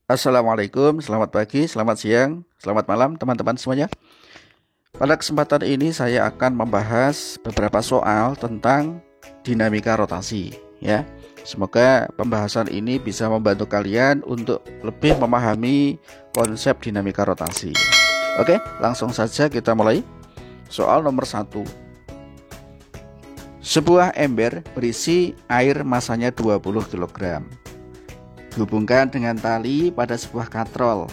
Assalamualaikum, selamat pagi, selamat siang, selamat malam teman-teman semuanya. Pada kesempatan ini saya akan membahas beberapa soal tentang dinamika rotasi ya. Semoga pembahasan ini bisa membantu kalian untuk lebih memahami konsep dinamika rotasi. Oke, langsung saja kita mulai. Soal nomor 1. Sebuah ember berisi air masanya 20 kg. Dihubungkan dengan tali pada sebuah katrol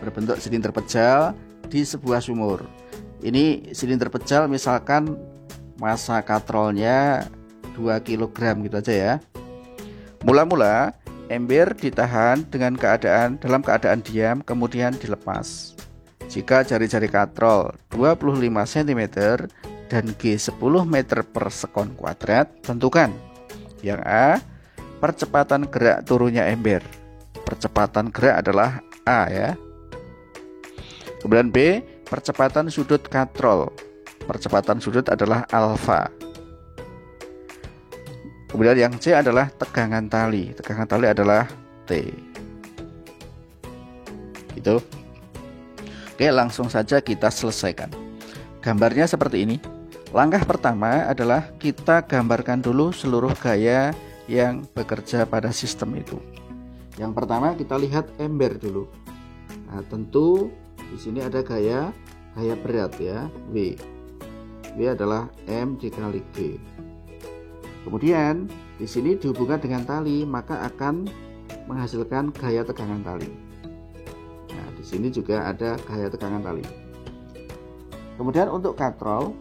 berbentuk silinder pejal di sebuah sumur. Ini silinder pejal misalkan massa katrolnya 2 kg gitu aja ya. Mula-mula ember ditahan dalam keadaan diam kemudian dilepas. Jika jari-jari katrol 25 cm dan G 10 meter per sekon kuadrat, tentukan yang A, percepatan gerak turunnya ember. Percepatan gerak adalah A ya. Kemudian B, percepatan sudut katrol. Percepatan sudut adalah alfa. Kemudian yang C adalah tegangan tali. Tegangan tali adalah T. Gitu. Oke, langsung saja kita selesaikan. Gambarnya seperti ini. Langkah pertama adalah kita gambarkan dulu seluruh gaya yang bekerja pada sistem itu. Yang pertama kita lihat ember dulu. Nah, tentu di sini ada gaya berat ya, W. W adalah M dikali G. Kemudian di sini dihubungkan dengan tali, maka akan menghasilkan gaya tegangan tali. Nah, di sini juga ada gaya tegangan tali. Kemudian untuk katrol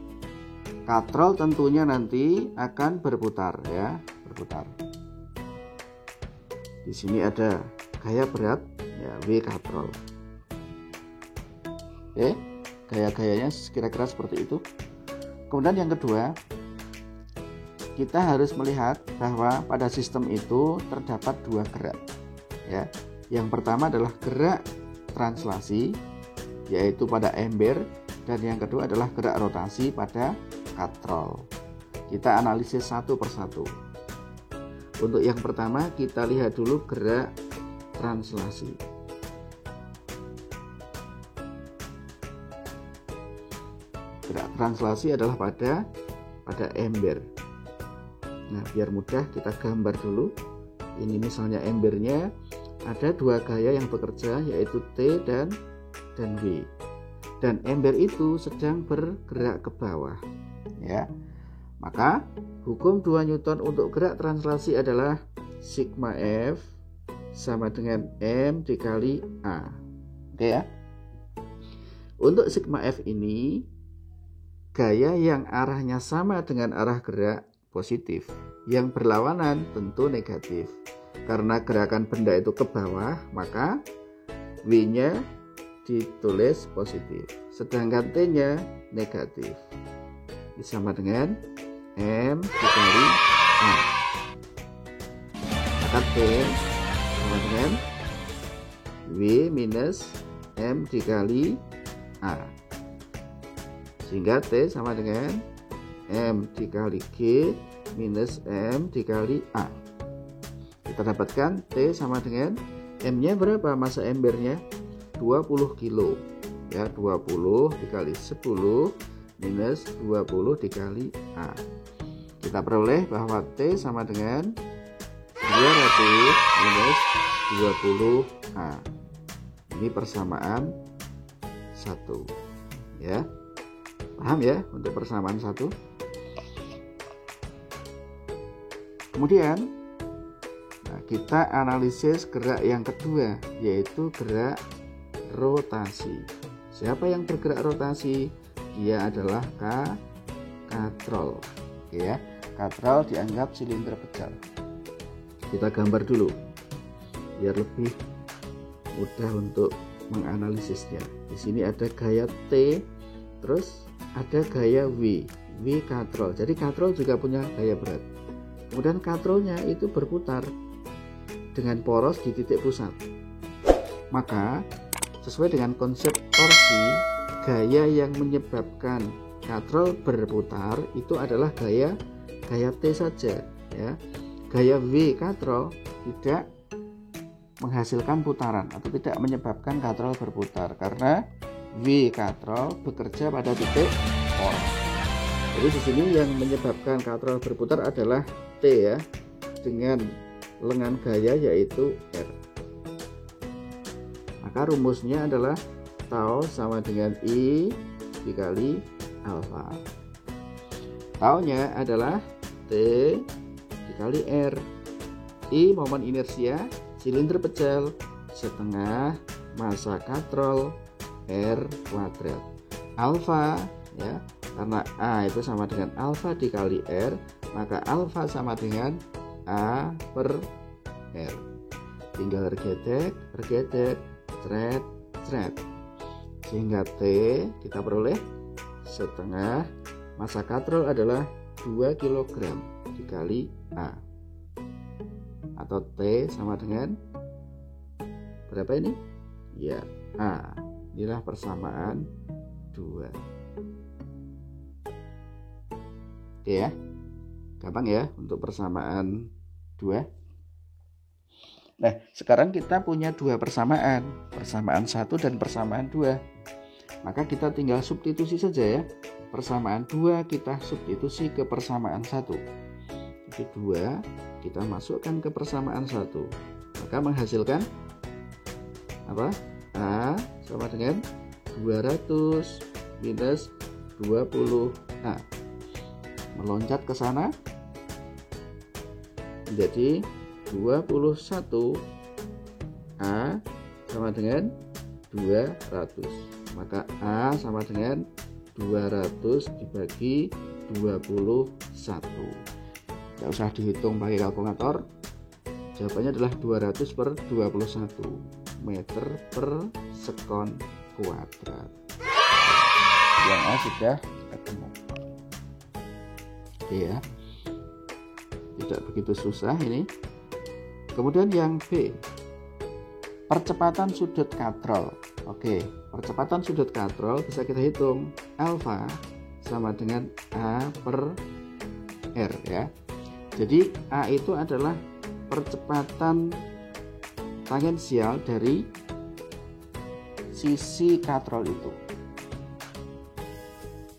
tentunya nanti akan berputar ya, berputar. Di sini ada gaya berat ya, W katrol. Oke, gaya-gayanya kira-kira seperti itu. Kemudian yang kedua, kita harus melihat bahwa pada sistem itu terdapat dua gerak ya. Yang pertama adalah gerak translasi yaitu pada ember, dan yang kedua adalah gerak rotasi pada katrol. Kita analisis satu persatu. Untuk yang pertama kita lihat dulu gerak translasi. Gerak translasi adalah pada ember. Nah, biar mudah kita gambar dulu. Ini misalnya embernya ada dua gaya yang bekerja yaitu T dan W. Dan ember itu sedang bergerak ke bawah ya. Maka hukum 2 Newton untuk gerak translasi adalah sigma F sama dengan M dikali A. Oke ya. Untuk sigma F ini gaya yang arahnya sama dengan arah gerak positif, yang berlawanan tentu negatif. Karena gerakan benda itu ke bawah, maka W-nya ditulis positif, sedangkan T-nya negatif. Sama dengan M dikali A. Maka T sama dengan W minus M dikali A. Sehingga T sama dengan M dikali G minus M dikali A. Kita dapatkan T sama dengan M-nya berapa massa embernya? 20 kilo. Ya, 20 dikali 10 minus 20 dikali A. Kita peroleh bahwa T sama dengan 200 minus 20A. Ini persamaan 1 ya. Paham ya untuk persamaan 1? Kemudian kita analisis gerak yang kedua yaitu gerak rotasi. Siapa yang bergerak rotasi? Dia adalah katrol. Oke ya, katrol dianggap silinder pejal. Kita gambar dulu biar lebih mudah untuk menganalisisnya. Di sini ada gaya T, terus ada gaya W katrol. Jadi katrol juga punya gaya berat. Kemudian katrolnya itu berputar dengan poros di titik pusat. Maka sesuai dengan konsep torsi, gaya yang menyebabkan katrol berputar itu adalah gaya T saja ya. Gaya V katrol tidak menghasilkan putaran atau tidak menyebabkan katrol berputar, karena V katrol bekerja pada titik O. Jadi di sini yang menyebabkan katrol berputar adalah T ya, dengan lengan gaya yaitu R. Maka rumusnya adalah tau sama dengan I dikali alfa. Taunya adalah T dikali R. I momen inersia silinder pecel setengah massa katrol R kuadrat. Alfa ya, karena A itu sama dengan alfa dikali R, maka alfa sama dengan A per R. Tinggal regedek, cret. Sehingga T kita peroleh setengah massa katrol adalah 2 kg dikali A, atau T sama dengan berapa ini? Ya, A. Inilah persamaan 2. Oke ya, gampang ya untuk persamaan 2. Nah, sekarang kita punya dua persamaan 1 dan persamaan 2. Maka kita tinggal substitusi saja ya. Persamaan 2 kita substitusi ke persamaan 1. Jadi 2 kita masukkan ke persamaan 1. Maka menghasilkan apa? A sama dengan 200 minus 20A. Meloncat ke sana menjadi 21 A sama dengan 200. Maka A sama dengan 200 dibagi 21. Tidak usah dihitung pakai kalkulator. Jawabannya adalah 200 per 21 meter per sekon kuadrat. Yang A sudah ketemu. Oke ya, tidak begitu susah ini. Kemudian yang B, percepatan sudut katrol. Oke, percepatan sudut katrol bisa kita hitung. Alfa sama dengan A per R ya. Jadi A itu adalah percepatan tangensial dari sisi katrol itu.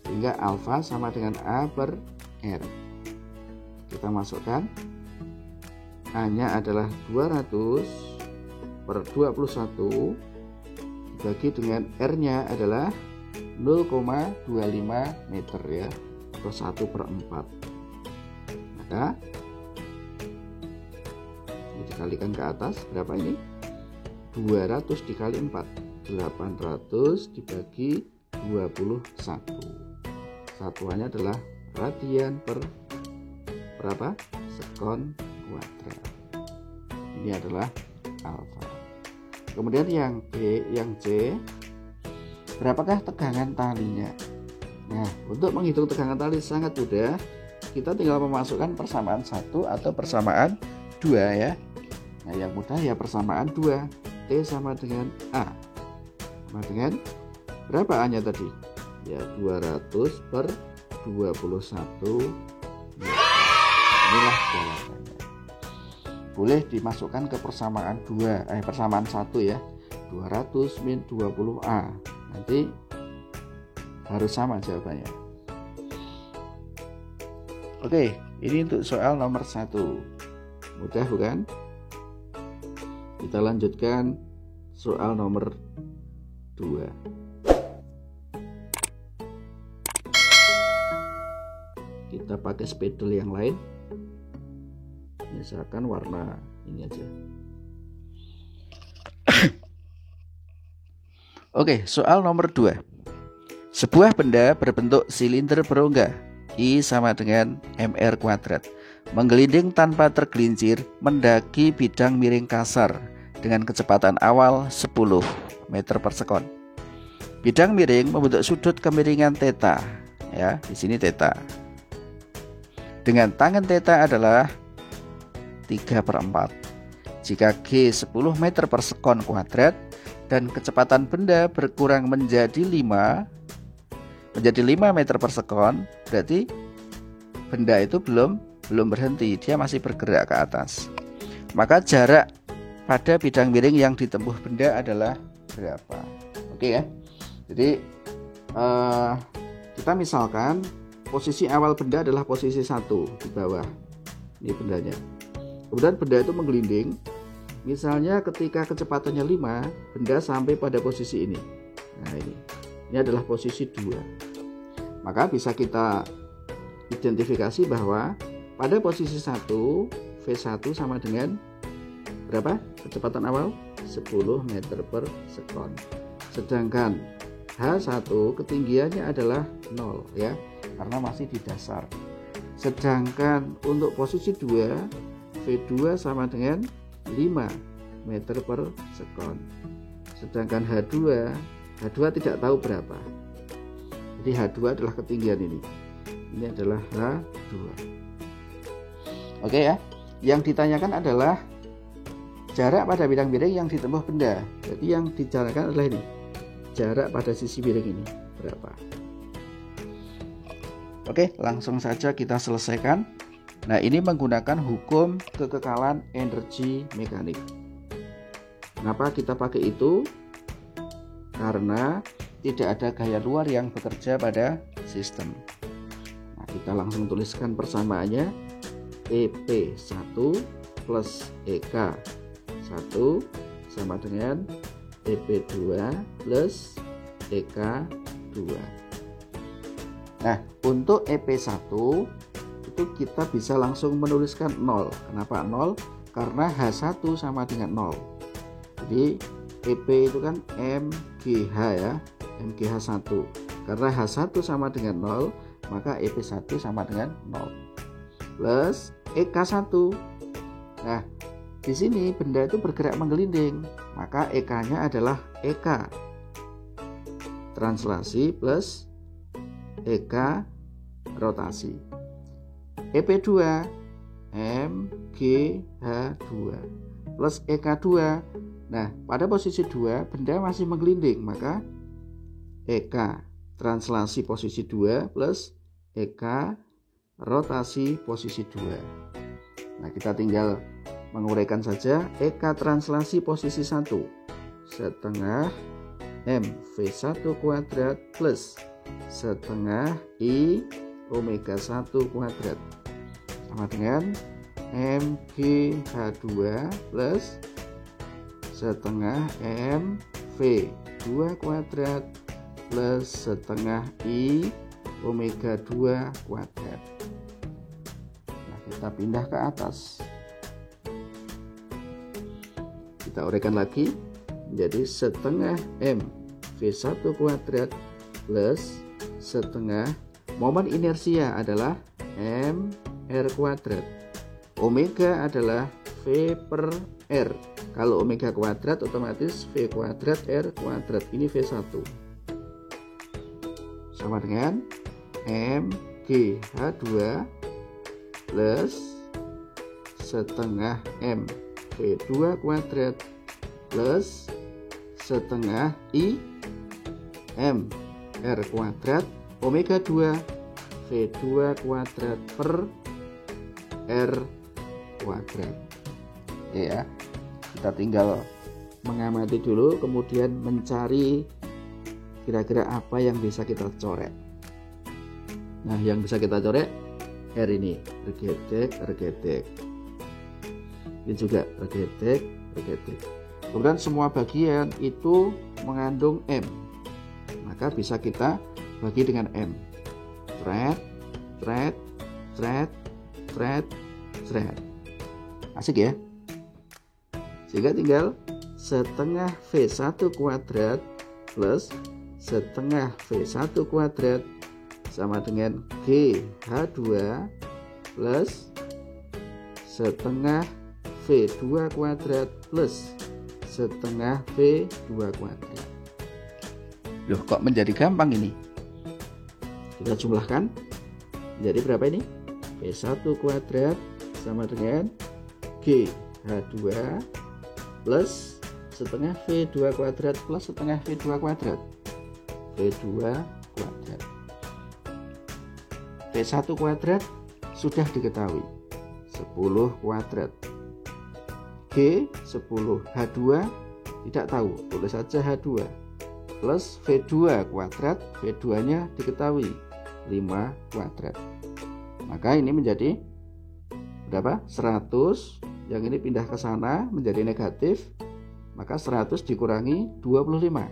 Sehingga alfa sama dengan A per R. Kita masukkan. A-nya adalah 200 per 21 dibagi dengan R-nya adalah 0,25 meter ya, atau 1/4. Maka ini dikalikan ke atas, berapa ini? 200 dikali 4, 800 dibagi 21. Satuannya adalah radian per berapa? Sekon kuadrat. Ini adalah alfa. Kemudian yang B, yang C, berapakah tegangan talinya? Nah, untuk menghitung tegangan tali sangat mudah. Kita tinggal memasukkan persamaan 1 atau persamaan 2 ya. Nah, yang mudah ya persamaan 2. T sama dengan A. Sama dengan berapa A-nya tadi? Ya 200 per 21 meter. Inilah jawabannya. Boleh dimasukkan ke persamaan 2, persamaan 1 ya. 200 min 20A. Nanti harus sama jawabannya. Oke, ini untuk soal nomor 1. Mudah bukan? Kita lanjutkan soal nomor 2. Kita pakai spidol yang lain. Misalkan warna ini aja. Oke, soal nomor 2. Sebuah benda berbentuk silinder berongga I sama dengan mr kuadrat menggelinding tanpa tergelincir mendaki bidang miring kasar dengan kecepatan awal 10 meter per sekon. Bidang miring membentuk sudut kemiringan theta ya, di sini theta. Dengan tangen theta adalah 3/4. Jika G 10 meter per sekon kuadrat dan kecepatan benda berkurang menjadi 5 meter per sekon, berarti benda itu belum berhenti, dia masih bergerak ke atas. Maka jarak pada bidang miring yang ditempuh benda adalah berapa. Oke ya. Jadi kita misalkan posisi awal benda adalah posisi 1 di bawah. Ini bendanya. Kemudian benda itu menggelinding. Misalnya ketika kecepatannya 5, benda sampai pada posisi ini. Nah ini adalah posisi 2. Maka bisa kita identifikasi bahwa pada posisi 1, V1 sama dengan berapa? Kecepatan awal 10 meter per sekon. Sedangkan H1 ketinggiannya adalah 0 ya, karena masih di dasar. Sedangkan untuk posisi 2, V2 sama dengan 5 meter per sekon. Sedangkan H2 tidak tahu berapa. Jadi H2 adalah ketinggian ini. Ini adalah H2. Oke ya. Yang ditanyakan adalah jarak pada bidang miring yang ditempuh benda. Jadi yang ditanyakan adalah ini. Jarak pada sisi miring ini berapa? Oke, langsung saja kita selesaikan. Nah, ini menggunakan hukum kekekalan energi mekanik. Kenapa kita pakai itu? Karena tidak ada gaya luar yang bekerja pada sistem. Nah, kita langsung tuliskan persamaannya. EP1 plus EK1 sama dengan EP2 plus EK2. Nah, untuk EP1 itu kita bisa langsung menuliskan 0. Kenapa 0? Karena H1 sama dengan 0. Jadi EP itu kan MGH ya, MGH1. Karena H1 sama dengan 0, maka EP1 sama dengan 0. Plus EK1. Nah, di sini benda itu bergerak menggelinding, maka EK-nya adalah EK translasi plus EK rotasi. EP2 MGH2 plus EK2. Nah, pada posisi 2 benda masih menggelinding, maka EK translasi posisi 2 plus EK rotasi posisi 2. Nah, kita tinggal menguraikan saja. EK translasi posisi 1 setengah M V1 kuadrat plus setengah I omega 1 kuadrat sama dengan MGH2 plus setengah M V2 kuadrat plus setengah I omega 2 kuadrat. Nah, kita pindah ke atas. Kita uraikan lagi menjadi setengah M V1 kuadrat plus setengah momen inersia adalah M R kuadrat. Omega adalah V per R. Kalau omega kuadrat otomatis V kuadrat R kuadrat. Ini V1 sama dengan MGH2 plus setengah M V2 kuadrat plus setengah I M R kuadrat omega 2 V2 kuadrat per R kuadrat. Oke ya, kita tinggal mengamati dulu, kemudian mencari kira-kira apa yang bisa kita coret. Nah, yang bisa kita coret R ini, regetek. Ini juga regetek. Kemudian semua bagian itu mengandung M, maka bisa kita bagi dengan M. Thread. Asik ya. Sehingga tinggal setengah V1 kuadrat plus setengah V1 kuadrat sama dengan GH2 plus setengah V2 kuadrat plus setengah V2 kuadrat. Loh, kok menjadi gampang ini? Kita jumlahkan menjadi berapa ini? V1 kuadrat sama dengan GH2 plus setengah V2 kuadrat plus setengah V2 kuadrat. V2 kuadrat. V1 kuadrat sudah diketahui 10 kuadrat. G 10, H2 tidak tahu, tulis saja H2 plus V2 kuadrat, V2 nya diketahui 5 kuadrat. Maka ini menjadi berapa? 100, yang ini pindah ke sana menjadi negatif, maka 100 dikurangi 25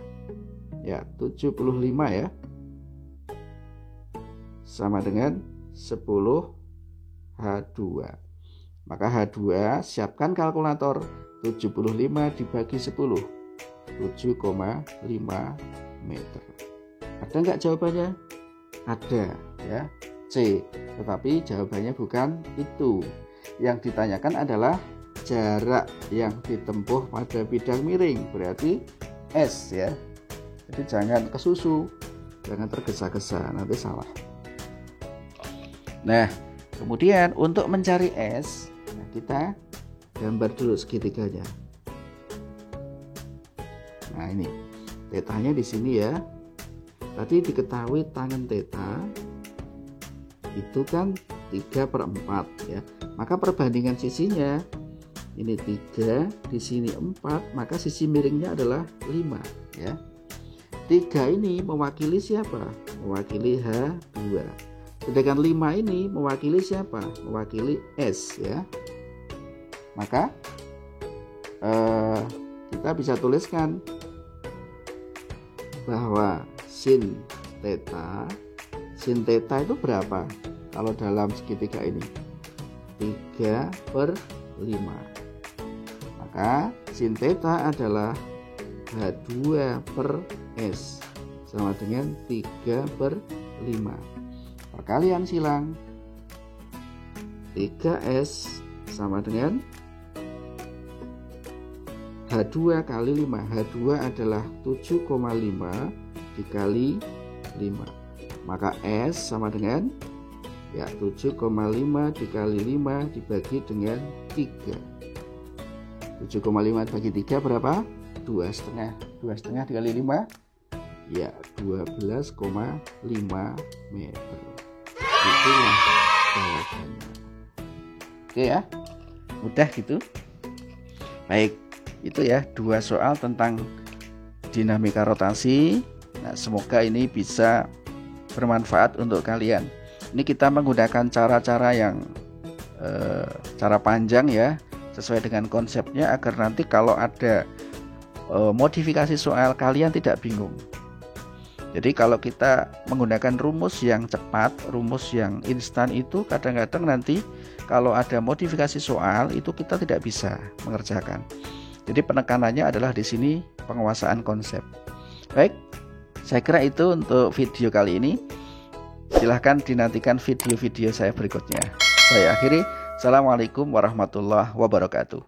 ya 75 ya, sama dengan 10 H2. Maka H2, siapkan kalkulator, 75 dibagi 10, 7,5 meter. Ada nggak jawabannya? Ada ya, C. Tetapi jawabannya bukan itu. Yang ditanyakan adalah jarak yang ditempuh pada bidang miring, berarti S ya. Jadi jangan kesusu, jangan tergesa-gesa, nanti salah. Nah, kemudian untuk mencari S, kita gambar dulu segitiganya. Nah ini tetanya di sini ya. Tadi diketahui tangen teta itu kan 3/4 ya. Maka perbandingan sisinya ini 3, di sini 4, maka sisi miringnya adalah 5 ya. 3 ini mewakili siapa? Mewakili H2. Sedangkan 5 ini mewakili siapa? Mewakili S ya. Maka kita bisa tuliskan bahwa sin theta itu berapa kalau dalam segitiga ini? 3/5. Maka sin theta adalah H2/S sama dengan 3/5. Perkalian silang, 3S sama dengan H2 kali 5. H2 adalah 7,5 dikali 5. Maka S sama dengan ya 7,5 dikali 5 dibagi dengan 3. 7,5 dibagi 3 berapa? 2,5. 2,5 dikali 5 ya 12,5 meter. Itulah jawabannya. Oke ya, mudah gitu. Baik, itu ya 2 soal tentang dinamika rotasi. Nah, semoga ini bisa bermanfaat untuk kalian. Ini kita menggunakan cara-cara yang cara panjang ya, sesuai dengan konsepnya, agar nanti kalau ada modifikasi soal kalian tidak bingung. Jadi kalau kita menggunakan rumus yang cepat, rumus yang instan, itu kadang-kadang nanti kalau ada modifikasi soal itu kita tidak bisa mengerjakan. Jadi penekanannya adalah di sini penguasaan konsep. Baik, saya kira itu untuk video kali ini. Silahkan dinantikan video-video saya berikutnya. Saya akhiri. Assalamualaikum warahmatullahi wabarakatuh.